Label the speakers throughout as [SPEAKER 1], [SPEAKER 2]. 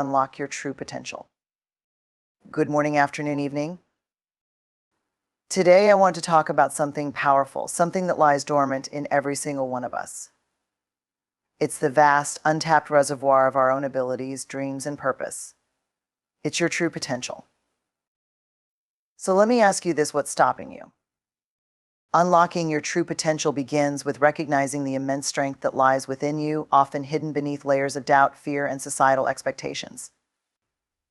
[SPEAKER 1] unlock your true potential. Good morning, afternoon, evening. Today I want to talk about something powerful, something that lies dormant in every single one of us. It's the vast, untapped reservoir of our own abilities, dreams, and purpose. It's your true potential. So let me ask you this: what's stopping you? Unlocking your true potential begins with recognizing the immense strength that lies within you, often hidden beneath layers of doubt, fear, and societal expectations.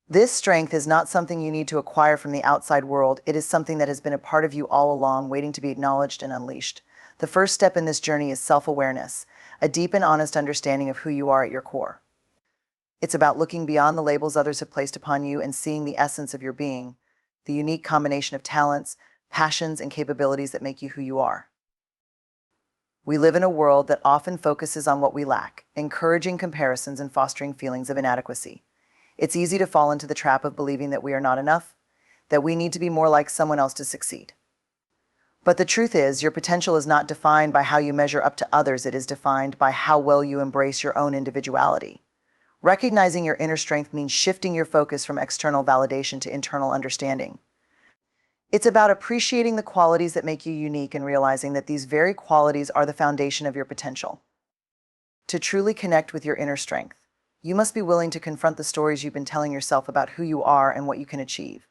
[SPEAKER 1] This strength is not something you need to acquire from the outside world. It is something that has been a part of you all along, waiting to be acknowledged and unleashed. The first step in this journey is self-awareness, a deep and honest understanding of who you are at your core. It's about looking beyond the labels others have placed upon you and seeing the essence of your being, the unique combination of talents, passions, and capabilities that make you who you are. We live in a world that often focuses on what we lack, encouraging comparisons and fostering feelings of inadequacy. It's easy to fall into the trap of believing that we are not enough, that we need to be more like someone else to succeed. But the truth is, your potential is not defined by how you measure up to others. It is defined by how well you embrace your own individuality. Recognizing your inner strength means shifting your focus from external validation to internal understanding. It's about appreciating the qualities that make you unique and realizing that these very qualities are the foundation of your potential. To truly connect with your inner strength, you must be willing to confront the stories you've been telling yourself about who you are and what you can achieve.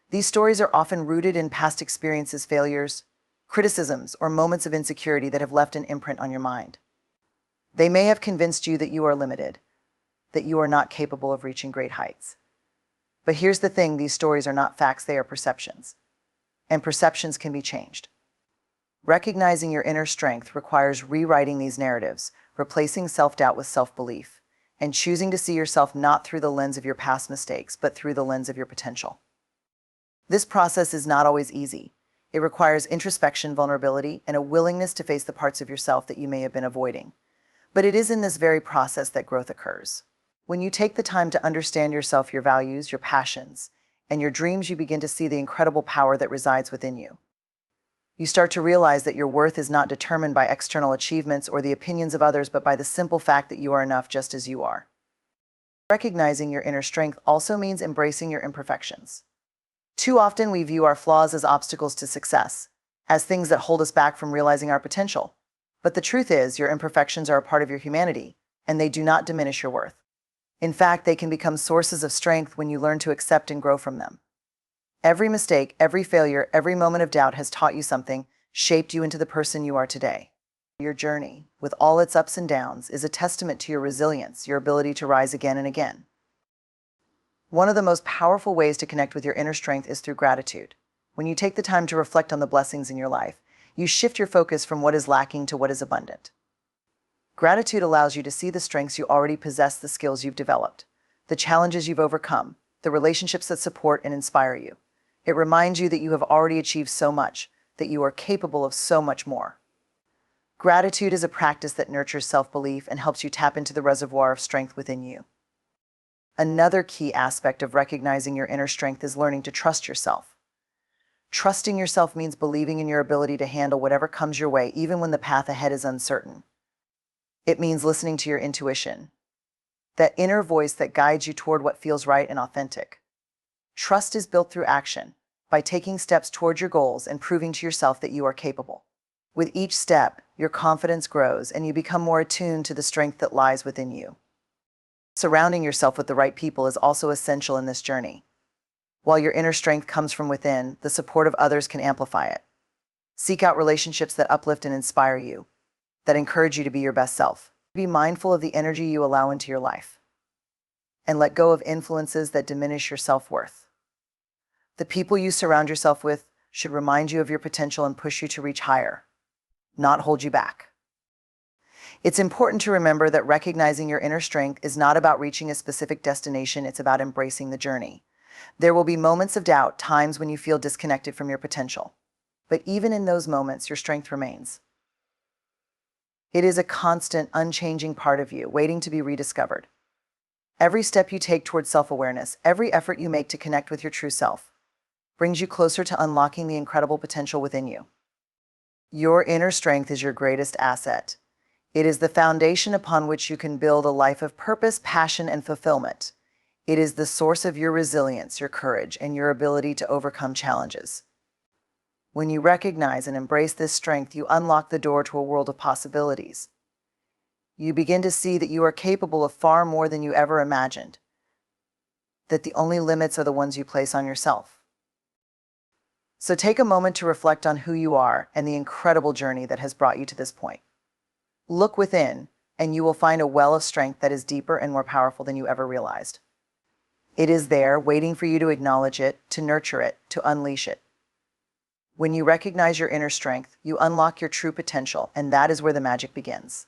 [SPEAKER 1] These stories are often rooted in past experiences, failures, criticisms, or moments of insecurity that have left an imprint on your mind. They may have convinced you that you are limited, that you are not capable of reaching great heights. But here's the thing: these stories are not facts, they are perceptions. And perceptions can be changed. Recognizing your inner strength requires rewriting these narratives, replacing self-doubt with self-belief, and choosing to see yourself not through the lens of your past mistakes, but through the lens of your potential. This process is not always easy. It requires introspection, vulnerability, and a willingness to face the parts of yourself that you may have been avoiding. But it is in this very process that growth occurs. When you take the time to understand yourself, your values, your passions, and your dreams, you begin to see the incredible power that resides within you. You start to realize that your worth is not determined by external achievements or the opinions of others, but by the simple fact that you are enough just as you are. Recognizing your inner strength also means embracing your imperfections. Too often we view our flaws as obstacles to success, as things that hold us back from realizing our potential. But the truth is, your imperfections are a part of your humanity, and they do not diminish your worth. In fact, they can become sources of strength when you learn to accept and grow from them. Every mistake, every failure, every moment of doubt has taught you something, shaped you into the person you are today. Your journey, with all its ups and downs, is a testament to your resilience, your ability to rise again and again. One of the most powerful ways to connect with your inner strength is through gratitude. When you take the time to reflect on the blessings in your life, you shift your focus from what is lacking to what is abundant. Gratitude allows you to see the strengths you already possess, the skills you've developed, the challenges you've overcome, the relationships that support and inspire you. It reminds you that you have already achieved so much, that you are capable of so much more. Gratitude is a practice that nurtures self-belief and helps you tap into the reservoir of strength within you. Another key aspect of recognizing your inner strength is learning to trust yourself. Trusting yourself means believing in your ability to handle whatever comes your way, even when the path ahead is uncertain. It means listening to your intuition, that inner voice that guides you toward what feels right and authentic. Trust is built through action, by taking steps toward your goals and proving to yourself that you are capable. With each step, your confidence grows and you become more attuned to the strength that lies within you. Surrounding yourself with the right people is also essential in this journey. While your inner strength comes from within, the support of others can amplify it. Seek out relationships that uplift and inspire you, that encourage you to be your best self. Be mindful of the energy you allow into your life, and let go of influences that diminish your self-worth. The people you surround yourself with should remind you of your potential and push you to reach higher, not hold you back. It's important to remember that recognizing your inner strength is not about reaching a specific destination, it's about embracing the journey. There will be moments of doubt, times when you feel disconnected from your potential. But even in those moments, your strength remains. It is a constant, unchanging part of you, waiting to be rediscovered. Every step you take towards self-awareness, every effort you make to connect with your true self, brings you closer to unlocking the incredible potential within you. Your inner strength is your greatest asset. It is the foundation upon which you can build a life of purpose, passion, and fulfillment. It is the source of your resilience, your courage, and your ability to overcome challenges. When you recognize and embrace this strength, you unlock the door to a world of possibilities. You begin to see that you are capable of far more than you ever imagined, that the only limits are the ones you place on yourself. So take a moment to reflect on who you are and the incredible journey that has brought you to this point. Look within, and you will find a well of strength that is deeper and more powerful than you ever realized. It is there, waiting for you to acknowledge it, to nurture it, to unleash it. When you recognize your inner strength, you unlock your true potential, and that is where the magic begins.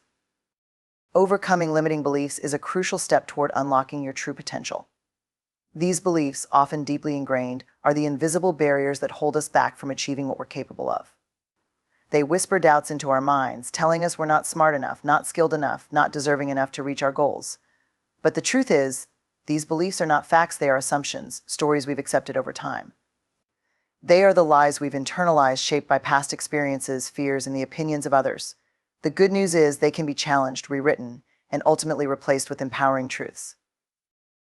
[SPEAKER 1] Overcoming limiting beliefs is a crucial step toward unlocking your true potential. These beliefs, often deeply ingrained, are the invisible barriers that hold us back from achieving what we're capable of. They whisper doubts into our minds, telling us we're not smart enough, not skilled enough, not deserving enough to reach our goals. But the truth is, these beliefs are not facts, they are assumptions, stories we've accepted over time. They are the lies we've internalized, shaped by past experiences, fears, and the opinions of others. The good news is they can be challenged, rewritten, and ultimately replaced with empowering truths.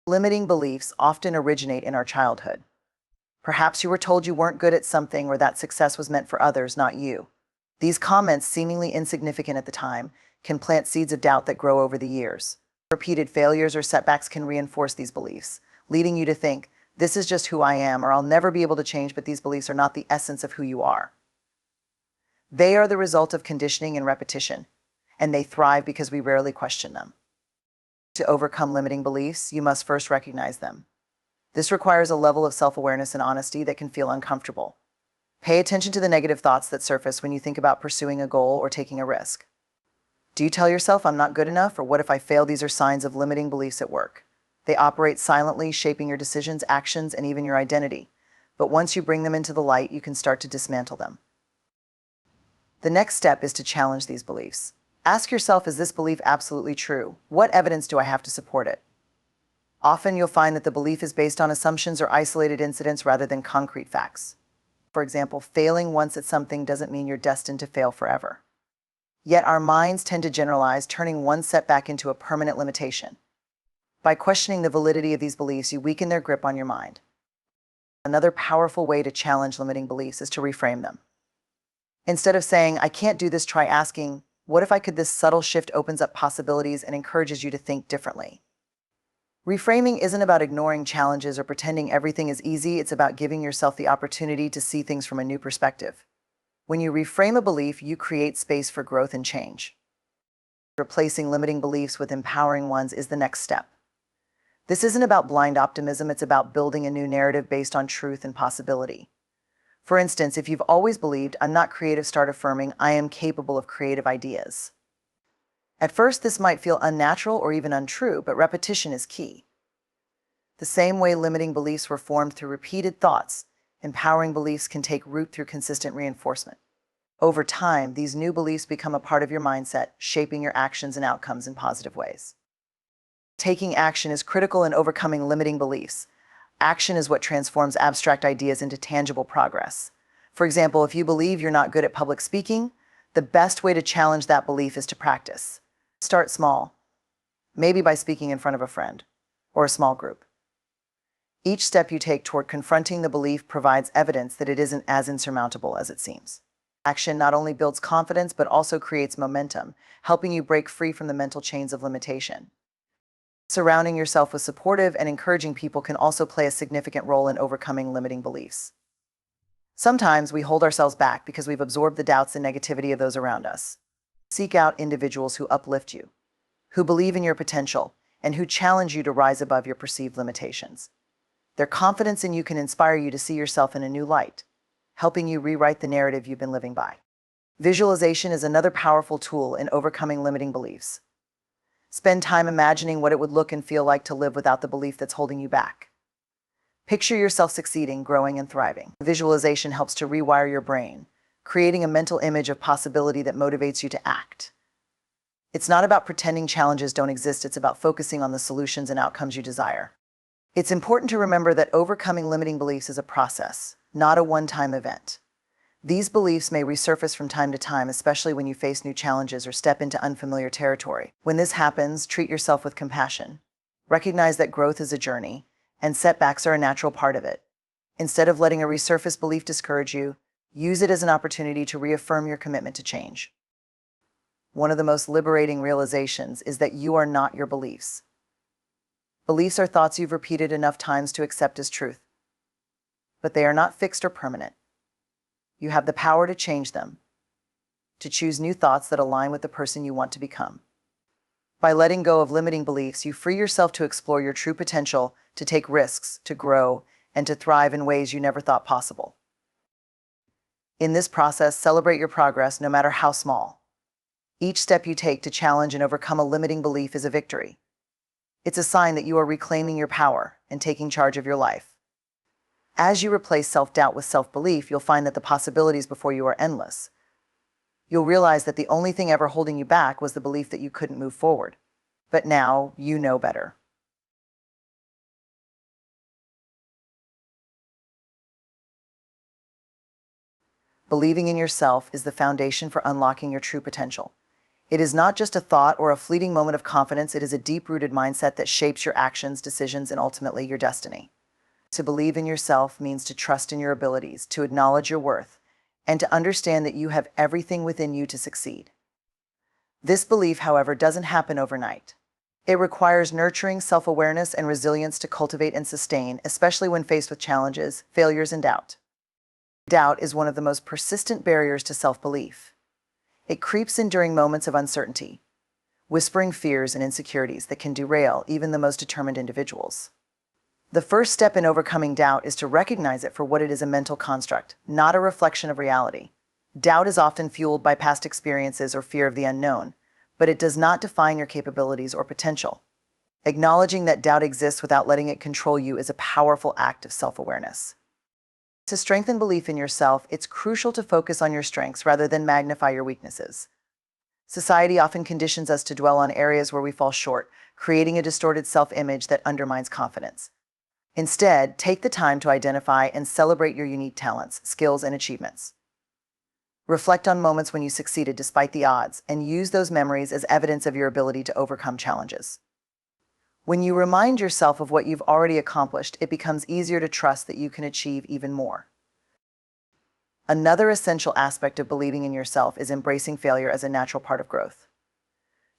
[SPEAKER 1] Limiting beliefs often originate in our childhood. Perhaps you were told you weren't good at something or that success was meant for others, not you. These comments, seemingly insignificant at the time, can plant seeds of doubt that grow over the years. Repeated failures or setbacks can reinforce these beliefs, leading you to think, this is just who I am, or I'll never be able to change, but these beliefs are not the essence of who you are. They are the result of conditioning and repetition, and they thrive because we rarely question them. To overcome limiting beliefs, you must first recognize them. This requires a level of self-awareness and honesty that can feel uncomfortable. Pay attention to the negative thoughts that surface when you think about pursuing a goal or taking a risk. Do you tell yourself, I'm not good enough, or what if I fail? These are signs of limiting beliefs at work. They operate silently, shaping your decisions, actions, and even your identity. But once you bring them into the light, you can start to dismantle them. The next step is to challenge these beliefs. Ask yourself, is this belief absolutely true? What evidence do I have to support it? Often you'll find that the belief is based on assumptions or isolated incidents rather than concrete facts. For example, failing once at something doesn't mean you're destined to fail forever. Yet our minds tend to generalize, turning one setback into a permanent limitation. By questioning the validity of these beliefs, you weaken their grip on your mind. Another powerful way to challenge limiting beliefs is to reframe them. Instead of saying, I can't do this, try asking, what if I could? This subtle shift opens up possibilities and encourages you to think differently. Reframing isn't about ignoring challenges or pretending everything is easy, it's about giving yourself the opportunity to see things from a new perspective. When you reframe a belief, you create space for growth and change. Replacing limiting beliefs with empowering ones is the next step. This isn't about blind optimism, it's about building a new narrative based on truth and possibility. For instance, if you've always believed, I'm not creative, start affirming, I am capable of creative ideas. At first, this might feel unnatural or even untrue, but repetition is key. The same way limiting beliefs were formed through repeated thoughts, empowering beliefs can take root through consistent reinforcement. Over time, these new beliefs become a part of your mindset, shaping your actions and outcomes in positive ways. Taking action is critical in overcoming limiting beliefs. Action is what transforms abstract ideas into tangible progress. For example, if you believe you're not good at public speaking, the best way to challenge that belief is to practice. Start small, maybe by speaking in front of a friend or a small group. Each step you take toward confronting the belief provides evidence that it isn't as insurmountable as it seems. Action not only builds confidence but also creates momentum, helping you break free from the mental chains of limitation. Surrounding yourself with supportive and encouraging people can also play a significant role in overcoming limiting beliefs. Sometimes we hold ourselves back because we've absorbed the doubts and negativity of those around us. Seek out individuals who uplift you, who believe in your potential, and who challenge you to rise above your perceived limitations. Their confidence in you can inspire you to see yourself in a new light, helping you rewrite the narrative you've been living by. Visualization is another powerful tool in overcoming limiting beliefs. Spend time imagining what it would look and feel like to live without the belief that's holding you back. Picture yourself succeeding, growing, and thriving. Visualization helps to rewire your brain, creating a mental image of possibility that motivates you to act. It's not about pretending challenges don't exist, it's about focusing on the solutions and outcomes you desire. It's important to remember that overcoming limiting beliefs is a process, not a one-time event. These beliefs may resurface from time to time, especially when you face new challenges or step into unfamiliar territory. When this happens, treat yourself with compassion. Recognize that growth is a journey, and setbacks are a natural part of it. Instead of letting a resurfaced belief discourage you, use it as an opportunity to reaffirm your commitment to change. One of the most liberating realizations is that you are not your beliefs. Beliefs are thoughts you've repeated enough times to accept as truth, but they are not fixed or permanent. You have the power to change them, to choose new thoughts that align with the person you want to become. By letting go of limiting beliefs, you free yourself to explore your true potential, to take risks, to grow, and to thrive in ways you never thought possible. In this process, celebrate your progress, no matter how small. Each step you take to challenge and overcome a limiting belief is a victory. It's a sign that you are reclaiming your power and taking charge of your life. As you replace self-doubt with self-belief, you'll find that the possibilities before you are endless. You'll realize that the only thing ever holding you back was the belief that you couldn't move forward. But now you know better. Believing in yourself is the foundation for unlocking your true potential. It is not just a thought or a fleeting moment of confidence, it is a deep-rooted mindset that shapes your actions, decisions, and ultimately your destiny. To believe in yourself means to trust in your abilities, to acknowledge your worth, and to understand that you have everything within you to succeed. This belief, however, doesn't happen overnight. It requires nurturing self-awareness and resilience to cultivate and sustain, especially when faced with challenges, failures, and doubt. Doubt is one of the most persistent barriers to self-belief. It creeps in during moments of uncertainty, whispering fears and insecurities that can derail even the most determined individuals. The first step in overcoming doubt is to recognize it for what it is: a mental construct, not a reflection of reality. Doubt is often fueled by past experiences or fear of the unknown, but it does not define your capabilities or potential. Acknowledging that doubt exists without letting it control you is a powerful act of self-awareness. To strengthen belief in yourself, it's crucial to focus on your strengths rather than magnify your weaknesses. Society often conditions us to dwell on areas where we fall short, creating a distorted self-image that undermines confidence. Instead, take the time to identify and celebrate your unique talents, skills, and achievements. Reflect on moments when you succeeded despite the odds, and use those memories as evidence of your ability to overcome challenges. When you remind yourself of what you've already accomplished, it becomes easier to trust that you can achieve even more. Another essential aspect of believing in yourself is embracing failure as a natural part of growth.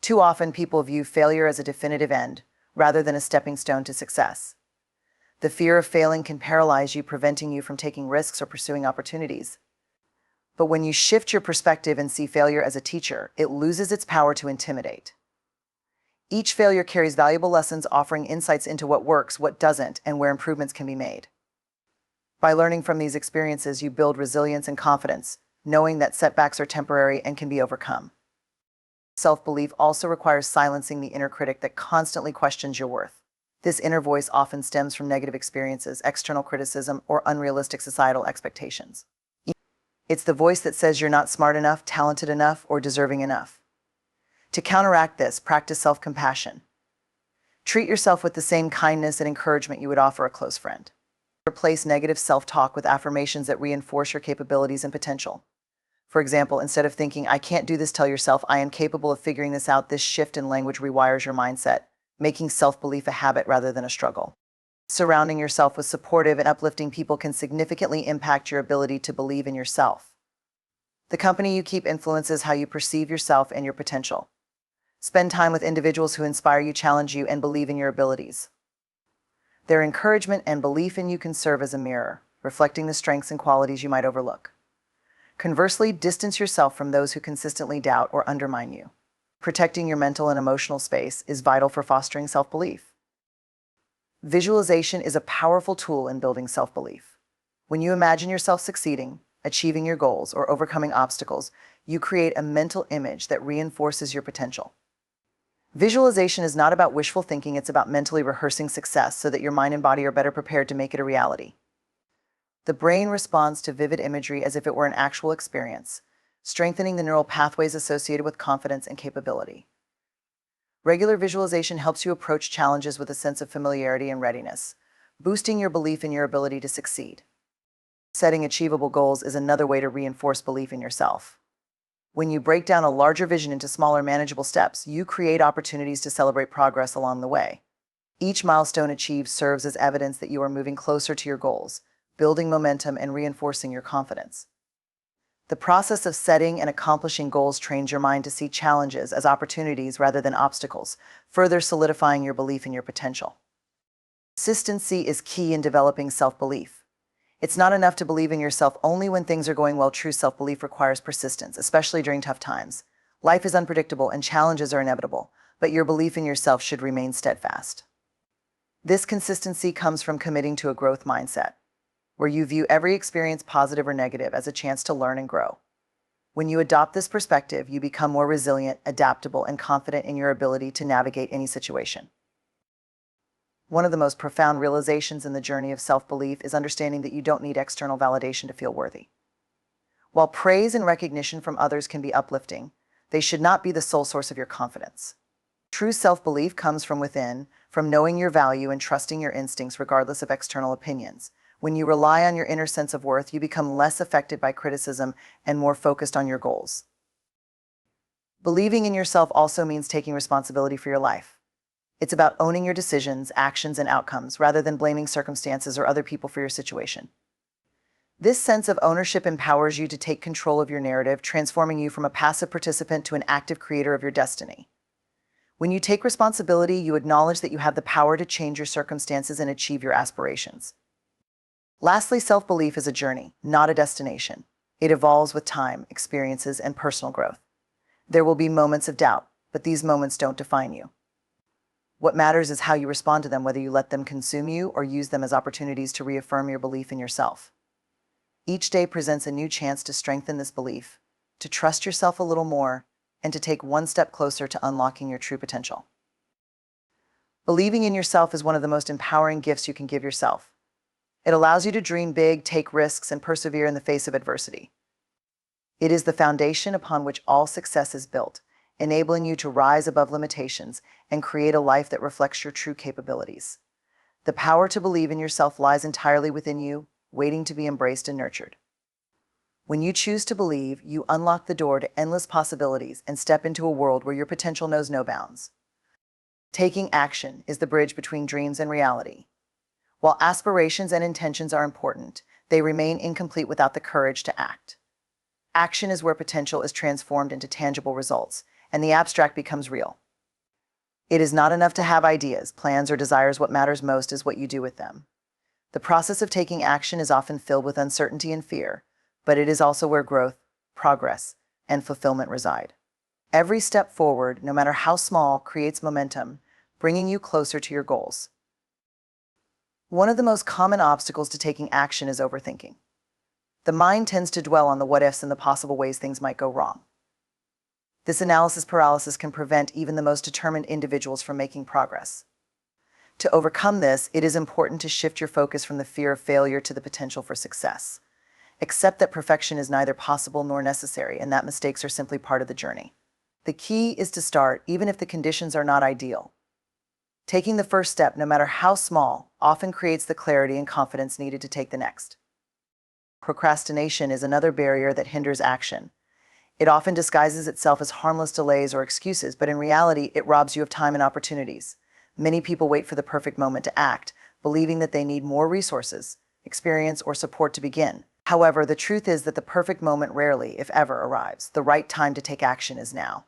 [SPEAKER 1] Too often, people view failure as a definitive end, rather than a stepping stone to success. The fear of failing can paralyze you, preventing you from taking risks or pursuing opportunities. But when you shift your perspective and see failure as a teacher, it loses its power to intimidate. Each failure carries valuable lessons, offering insights into what works, what doesn't, and where improvements can be made. By learning from these experiences, you build resilience and confidence, knowing that setbacks are temporary and can be overcome. Self-belief also requires silencing the inner critic that constantly questions your worth. This inner voice often stems from negative experiences, external criticism, or unrealistic societal expectations. It's the voice that says you're not smart enough, talented enough, or deserving enough. To counteract this, practice self-compassion. Treat yourself with the same kindness and encouragement you would offer a close friend. Replace negative self-talk with affirmations that reinforce your capabilities and potential. For example, instead of thinking, "I can't do this," tell yourself, "I am capable of figuring this out." This shift in language rewires your mindset, making self-belief a habit rather than a struggle. Surrounding yourself with supportive and uplifting people can significantly impact your ability to believe in yourself. The company you keep influences how you perceive yourself and your potential. Spend time with individuals who inspire you, challenge you, and believe in your abilities. Their encouragement and belief in you can serve as a mirror, reflecting the strengths and qualities you might overlook. Conversely, distance yourself from those who consistently doubt or undermine you. Protecting your mental and emotional space is vital for fostering self-belief. Visualization is a powerful tool in building self-belief. When you imagine yourself succeeding, achieving your goals, or overcoming obstacles, you create a mental image that reinforces your potential. Visualization is not about wishful thinking, it's about mentally rehearsing success so that your mind and body are better prepared to make it a reality. The brain responds to vivid imagery as if it were an actual experience, strengthening the neural pathways associated with confidence and capability. Regular visualization helps you approach challenges with a sense of familiarity and readiness, boosting your belief in your ability to succeed. Setting achievable goals is another way to reinforce belief in yourself. When you break down a larger vision into smaller, manageable steps, you create opportunities to celebrate progress along the way. Each milestone achieved serves as evidence that you are moving closer to your goals, building momentum and reinforcing your confidence. The process of setting and accomplishing goals trains your mind to see challenges as opportunities rather than obstacles, further solidifying your belief in your potential. Consistency is key in developing self-belief. It's not enough to believe in yourself only when things are going well. True self-belief requires persistence, especially during tough times. Life is unpredictable and challenges are inevitable, but your belief in yourself should remain steadfast. This consistency comes from committing to a growth mindset, where you view every experience, positive or negative, as a chance to learn and grow. When you adopt this perspective, you become more resilient, adaptable, and confident in your ability to navigate any situation. One of the most profound realizations in the journey of self-belief is understanding that you don't need external validation to feel worthy. While praise and recognition from others can be uplifting, they should not be the sole source of your confidence. True self-belief comes from within, from knowing your value and trusting your instincts regardless of external opinions. When you rely on your inner sense of worth, you become less affected by criticism and more focused on your goals. Believing in yourself also means taking responsibility for your life. It's about owning your decisions, actions, and outcomes rather than blaming circumstances or other people for your situation. This sense of ownership empowers you to take control of your narrative, transforming you from a passive participant to an active creator of your destiny. When you take responsibility, you acknowledge that you have the power to change your circumstances and achieve your aspirations. Lastly, self-belief is a journey, not a destination. It evolves with time, experiences, and personal growth. There will be moments of doubt, but these moments don't define you. What matters is how you respond to them, whether you let them consume you or use them as opportunities to reaffirm your belief in yourself. Each day presents a new chance to strengthen this belief, to trust yourself a little more, and to take one step closer to unlocking your true potential. Believing in yourself is one of the most empowering gifts you can give yourself. It allows you to dream big, take risks, and persevere in the face of adversity. It is the foundation upon which all success is built, enabling you to rise above limitations and create a life that reflects your true capabilities. The power to believe in yourself lies entirely within you, waiting to be embraced and nurtured. When you choose to believe, you unlock the door to endless possibilities and step into a world where your potential knows no bounds. Taking action is the bridge between dreams and reality. While aspirations and intentions are important, they remain incomplete without the courage to act. Action is where potential is transformed into tangible results, and the abstract becomes real. It is not enough to have ideas, plans, or desires. What matters most is what you do with them. The process of taking action is often filled with uncertainty and fear, but it is also where growth, progress, and fulfillment reside. Every step forward, no matter how small, creates momentum, bringing you closer to your goals. One of the most common obstacles to taking action is overthinking. The mind tends to dwell on the what-ifs and the possible ways things might go wrong. This analysis paralysis can prevent even the most determined individuals from making progress. To overcome this, it is important to shift your focus from the fear of failure to the potential for success. Accept that perfection is neither possible nor necessary, and that mistakes are simply part of the journey. The key is to start, even if the conditions are not ideal. Taking the first step, no matter how small, often creates the clarity and confidence needed to take the next. Procrastination is another barrier that hinders action. It often disguises itself as harmless delays or excuses, but in reality, it robs you of time and opportunities. Many people wait for the perfect moment to act, believing that they need more resources, experience, or support to begin. However, the truth is that the perfect moment rarely, if ever, arrives. The right time to take action is now.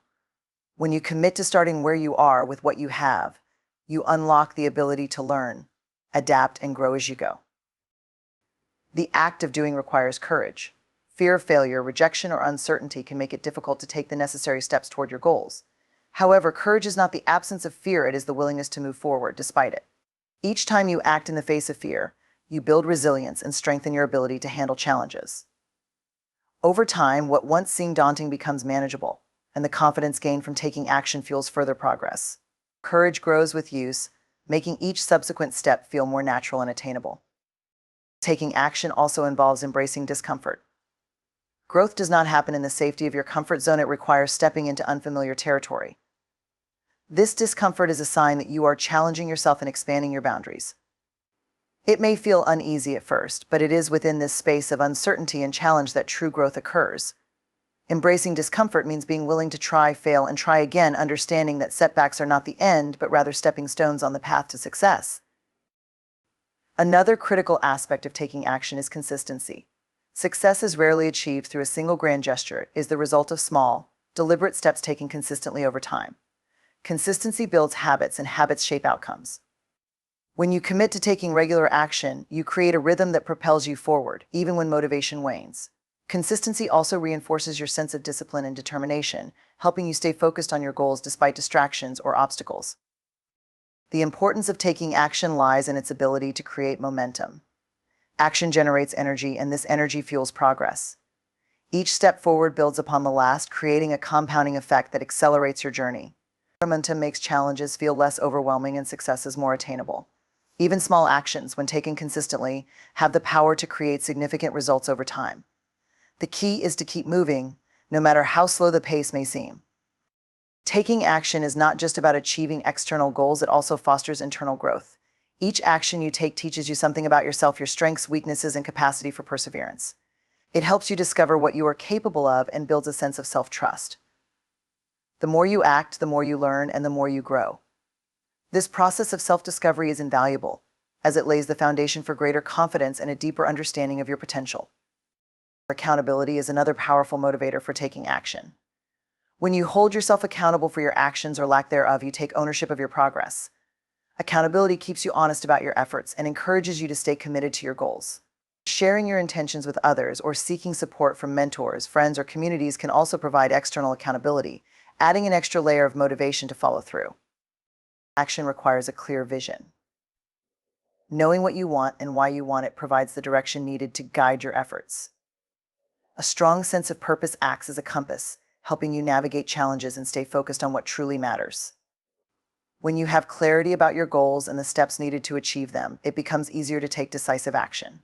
[SPEAKER 1] When you commit to starting where you are with what you have, you unlock the ability to learn, adapt, and grow as you go. The act of doing requires courage. Fear of failure, rejection, or uncertainty can make it difficult to take the necessary steps toward your goals. However, courage is not the absence of fear, it is the willingness to move forward despite it. Each time you act in the face of fear, you build resilience and strengthen your ability to handle challenges. Over time, what once seemed daunting becomes manageable, and the confidence gained from taking action fuels further progress. Courage grows with use, making each subsequent step feel more natural and attainable. Taking action also involves embracing discomfort. Growth does not happen in the safety of your comfort zone, it requires stepping into unfamiliar territory. This discomfort is a sign that you are challenging yourself and expanding your boundaries. It may feel uneasy at first, but it is within this space of uncertainty and challenge that true growth occurs. Embracing discomfort means being willing to try, fail, and try again, understanding that setbacks are not the end, but rather stepping stones on the path to success. Another critical aspect of taking action is consistency. Success is rarely achieved through a single grand gesture. It is the result of small, deliberate steps taken consistently over time. Consistency builds habits, and habits shape outcomes. When you commit to taking regular action, you create a rhythm that propels you forward, even when motivation wanes. Consistency also reinforces your sense of discipline and determination, helping you stay focused on your goals despite distractions or obstacles. The importance of taking action lies in its ability to create momentum. Action generates energy, and this energy fuels progress. Each step forward builds upon the last, creating a compounding effect that accelerates your journey. Momentum makes challenges feel less overwhelming and successes more attainable. Even small actions, when taken consistently, have the power to create significant results over time. The key is to keep moving, no matter how slow the pace may seem. Taking action is not just about achieving external goals, it also fosters internal growth. Each action you take teaches you something about yourself, your strengths, weaknesses, and capacity for perseverance. It helps you discover what you are capable of and builds a sense of self-trust. The more you act, the more you learn, and the more you grow. This process of self-discovery is invaluable, as it lays the foundation for greater confidence and a deeper understanding of your potential. Accountability is another powerful motivator for taking action. When you hold yourself accountable for your actions or lack thereof, you take ownership of your progress. Accountability keeps you honest about your efforts and encourages you to stay committed to your goals. Sharing your intentions with others or seeking support from mentors, friends, or communities can also provide external accountability, adding an extra layer of motivation to follow through. Action requires a clear vision. Knowing what you want and why you want it provides the direction needed to guide your efforts. A strong sense of purpose acts as a compass, helping you navigate challenges and stay focused on what truly matters. When you have clarity about your goals and the steps needed to achieve them, it becomes easier to take decisive action.